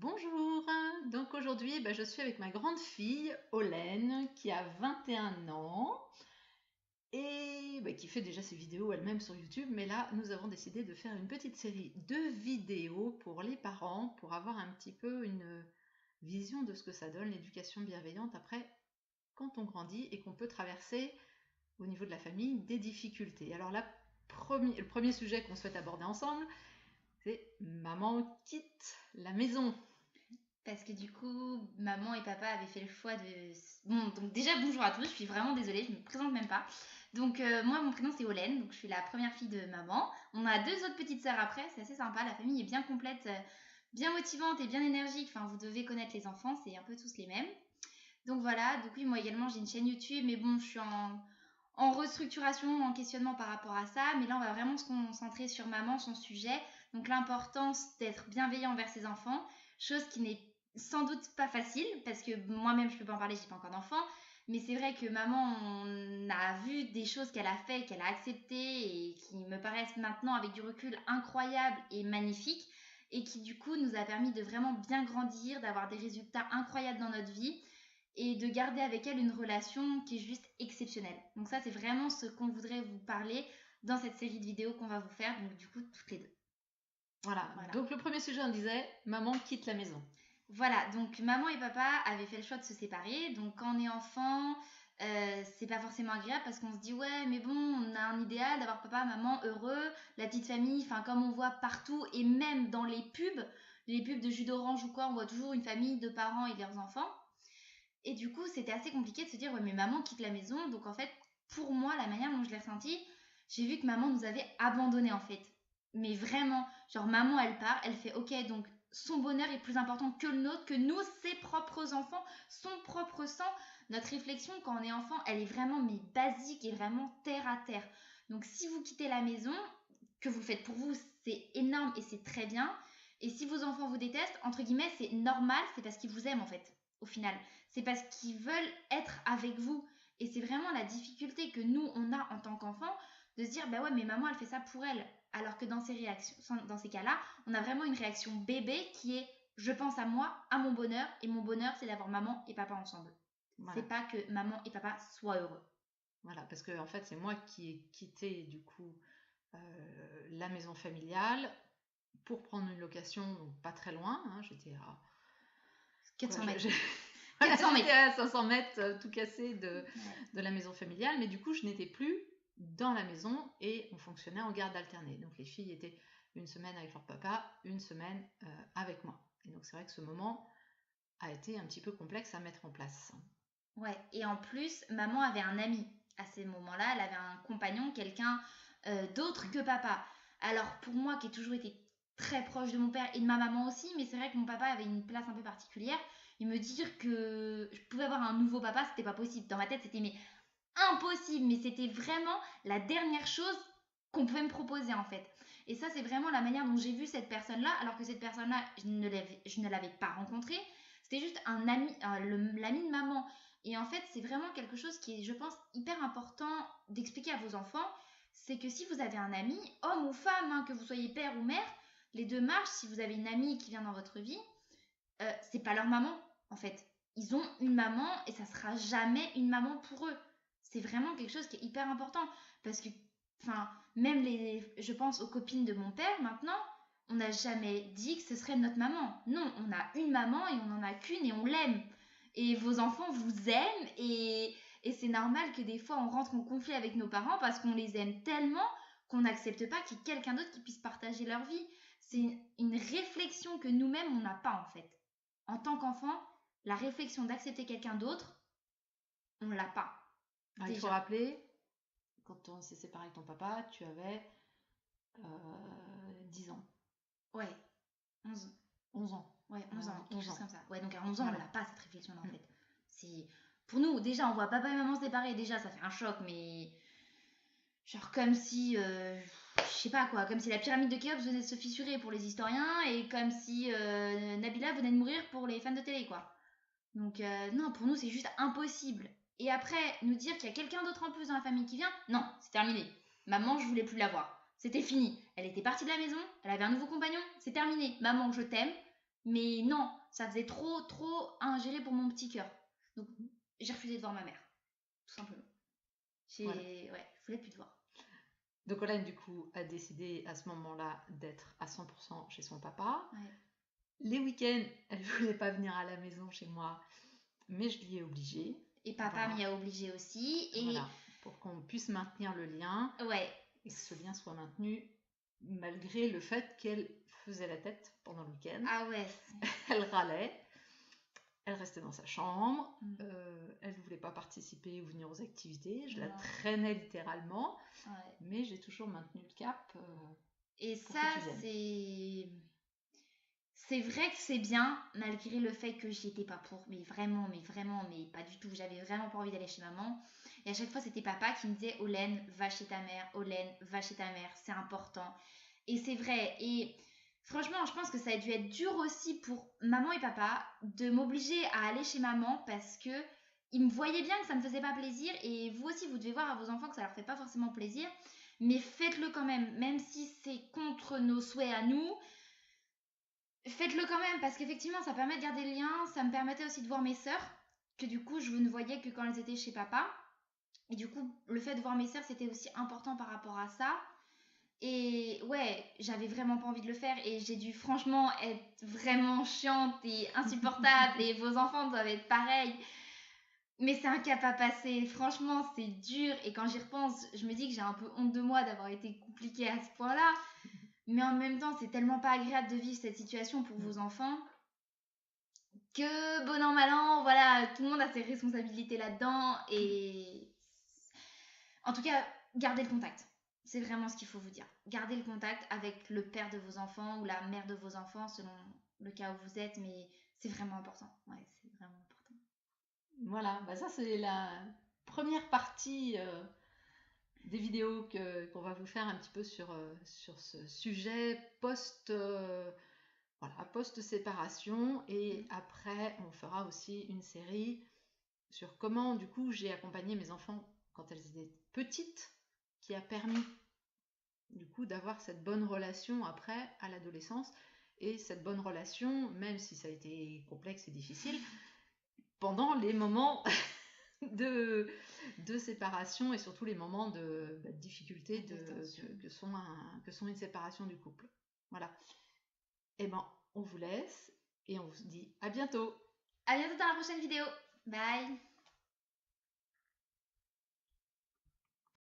Bonjour, donc aujourd'hui je suis avec ma grande fille Olène qui a 21 ans et qui fait déjà ses vidéos elle-même sur YouTube, mais là nous avons décidé de faire une petite série de vidéos pour les parents pour avoir un petit peu une vision de ce que ça donne l'éducation bienveillante après quand on grandit et qu'on peut traverser au niveau de la famille des difficultés. Alors le premier sujet qu'on souhaite aborder ensemble, c'est maman quitte la maison. Parce que du coup, maman et papa avaient fait le choix de... Bon, donc déjà, bonjour à tous, je suis vraiment désolée, je me présente même pas. Donc moi, mon prénom c'est Olène, donc je suis la première fille de maman. On a deux autres petites sœurs après, c'est assez sympa, la famille est bien complète, bien motivante et bien énergique. Enfin, vous devez connaître les enfants, c'est un peu tous les mêmes. Donc voilà, donc oui, moi également j'ai une chaîne YouTube, mais bon, je suis en restructuration, en questionnement par rapport à ça. Mais là, on va vraiment se concentrer sur maman, son sujet. Donc l'importance d'être bienveillant envers ses enfants, chose qui n'est sans doute pas facile, parce que moi-même, je peux pas en parler, j'ai pas encore d'enfant. Mais c'est vrai que maman, on a vu des choses qu'elle a fait, qu'elle a acceptées et qui me paraissent maintenant, avec du recul, incroyables et magnifiques. Et qui, du coup, nous a permis de vraiment bien grandir, d'avoir des résultats incroyables dans notre vie et de garder avec elle une relation qui est juste exceptionnelle. Donc ça, c'est vraiment ce qu'on voudrait vous parler dans cette série de vidéos qu'on va vous faire, donc du coup, toutes les deux. Voilà. Donc le premier sujet, on disait maman quitte la maison. Voilà, donc maman et papa avaient fait le choix de se séparer. Donc quand on est enfant, c'est pas forcément agréable parce qu'on se dit ouais, mais bon, on a un idéal d'avoir papa, maman heureux, la petite famille, enfin comme on voit partout et même dans les pubs de jus d'orange ou quoi, on voit toujours une famille de parents et leurs enfants. Et du coup, c'était assez compliqué de se dire ouais, mais maman quitte la maison. Donc en fait, pour moi, la manière dont je l'ai ressenti, j'ai vu que maman nous avait abandonnés en fait. Mais vraiment, genre maman elle part, elle fait ok, donc son bonheur est plus important que le nôtre, que nous, ses propres enfants, son propre sang. Notre réflexion quand on est enfant, elle est vraiment mais basique et vraiment terre à terre. Donc si vous quittez la maison, que vous le faites pour vous, c'est énorme et c'est très bien. Et si vos enfants vous détestent, entre guillemets, c'est normal, c'est parce qu'ils vous aiment en fait, au final. C'est parce qu'ils veulent être avec vous. Et c'est vraiment la difficulté que nous, on a en tant qu'enfants, de se dire, bah ouais, mais maman, elle fait ça pour elle. Alors que dans dans ces cas-là, on a vraiment une réaction bébé qui est, je pense à moi, à mon bonheur, et mon bonheur, c'est d'avoir maman et papa ensemble. Voilà. C'est pas que maman et papa soient heureux. Voilà, parce que en fait, c'est moi qui ai quitté du coup la maison familiale pour prendre une location, donc pas très loin. J'étais à 400 mètres. voilà, 400 j'étais mètres. à 500 mètres tout cassé Ouais. de la maison familiale, mais du coup, je n'étais plus dans la maison et on fonctionnait en garde alternée. Donc les filles étaient une semaine avec leur papa, une semaine avec moi. Et donc c'est vrai que ce moment a été un petit peu complexe à mettre en place. Ouais, et en plus, maman avait un ami à ces moments-là, elle avait un compagnon, quelqu'un d'autre que papa. Alors pour moi, qui ai toujours été très proche de mon père et de ma maman aussi, mais c'est vrai que mon papa avait une place un peu particulière, et me dire que je pouvais avoir un nouveau papa, c'était pas possible. Dans ma tête, c'était mais impossible, mais c'était vraiment la dernière chose qu'on pouvait me proposer en fait. Et ça, c'est vraiment la manière dont j'ai vu cette personne-là, alors que cette personne-là, je ne l'avais pas rencontrée. C'était juste un ami, l'ami de maman. Et en fait, c'est vraiment quelque chose qui est, je pense, hyper important d'expliquer à vos enfants. C'est que si vous avez un ami, homme ou femme, hein, que vous soyez père ou mère, les deux marchent. Si vous avez une amie qui vient dans votre vie, c'est pas leur maman, en fait. Ils ont une maman et ça sera jamais une maman pour eux. C'est vraiment quelque chose qui est hyper important. Parce que, enfin, même je pense aux copines de mon père maintenant, on n'a jamais dit que ce serait notre maman. Non, on a une maman et on n'en a qu'une et on l'aime. Et vos enfants vous aiment et c'est normal que des fois on rentre en conflit avec nos parents parce qu'on les aime tellement qu'on n'accepte pas qu'il y ait quelqu'un d'autre qui puisse partager leur vie. C'est une réflexion que nous-mêmes on n'a pas en fait. En tant qu'enfant, la réflexion d'accepter quelqu'un d'autre, on l'a pas. Alors, il faut Déjà. rappeler, quand on s'est séparé avec ton papa, tu avais 10 ans. Ouais, 11. 11 ans. Ouais, 11 ans, quelque 11 chose ans. comme ça. Ouais, donc à 11 ans, on Voilà. l'a pas cette réflexion-là en fait. C'est... Pour nous, déjà, on voit papa et maman séparés, déjà, ça fait un choc, mais. Genre comme si. Je sais pas quoi, comme si la pyramide de Khéops venait de se fissurer pour les historiens et comme si Nabila venait de mourir pour les fans de télé, quoi. Donc non, pour nous, c'est juste impossible. Et après, nous dire qu'il y a quelqu'un d'autre en plus dans la famille qui vient, non, c'est terminé. Maman, je voulais plus la voir. C'était fini. Elle était partie de la maison, elle avait un nouveau compagnon, c'est terminé. Maman, je t'aime, Mais non, ça faisait trop ingéré pour mon petit cœur. Donc, j'ai refusé de voir ma mère, tout simplement. Voilà. Ouais, je voulais plus te voir. Donc Olène, du coup, a décidé à ce moment-là d'être à 100% chez son papa. Ouais. Les week-ends, elle voulait pas venir à la maison chez moi, mais je l'y ai obligée. Et papa m'y a obligé aussi. Et voilà, pour qu'on puisse maintenir le lien. Ouais. Et que ce lien soit maintenu malgré le fait qu'elle faisait la tête pendant le week-end. Ah ouais. Elle râlait. Elle restait dans sa chambre. Elle ne voulait pas participer ou venir aux activités. Je la traînais littéralement. Ouais. Mais j'ai toujours maintenu le cap. Et ça, c'est vrai que c'est bien, malgré le fait que j'y étais pas pour. Mais vraiment, mais pas du tout. J'avais vraiment pas envie d'aller chez maman. Et à chaque fois, c'était papa qui me disait Olène, va chez ta mère. Olène, va chez ta mère. C'est important. Et c'est vrai. Et franchement, je pense que ça a dû être dur aussi pour maman et papa de m'obliger à aller chez maman parce que ils me voyaient bien que ça me faisait pas plaisir. Et vous aussi, vous devez voir à vos enfants que ça leur fait pas forcément plaisir. Mais faites-le quand même si c'est contre nos souhaits à nous. Faites-le quand même, parce qu'effectivement, ça permet de garder le lien. Ça me permettait aussi de voir mes sœurs, que du coup, je ne voyais que quand elles étaient chez papa. Et du coup, le fait de voir mes sœurs, c'était aussi important par rapport à ça. Et ouais, j'avais vraiment pas envie de le faire. Et j'ai dû franchement être vraiment chiante et insupportable. Et vos enfants doivent être pareils. Mais c'est un cap à passer. Franchement, c'est dur. Et quand j'y repense, je me dis que j'ai un peu honte de moi d'avoir été compliquée à ce point-là. Mais en même temps, c'est tellement pas agréable de vivre cette situation pour vos enfants que, bon an, mal an, voilà, tout le monde a ses responsabilités là-dedans. Et en tout cas, gardez le contact. C'est vraiment ce qu'il faut vous dire. Gardez le contact avec le père de vos enfants ou la mère de vos enfants, selon le cas où vous êtes. Mais c'est vraiment important. Ouais, c'est vraiment important. Voilà, bah ça c'est la première partie des vidéos qu'on va vous faire un petit peu sur ce sujet post-séparation. Et après, on fera aussi une série sur comment, du coup, j'ai accompagné mes enfants quand elles étaient petites, qui a permis, du coup, d'avoir cette bonne relation après, à l'adolescence. Et cette bonne relation, même si ça a été complexe et difficile, pendant les moments de séparation et surtout les moments de difficulté que sont une séparation du couple. Voilà. Et ben, on vous laisse et on vous dit à bientôt. À bientôt dans la prochaine vidéo. Bye.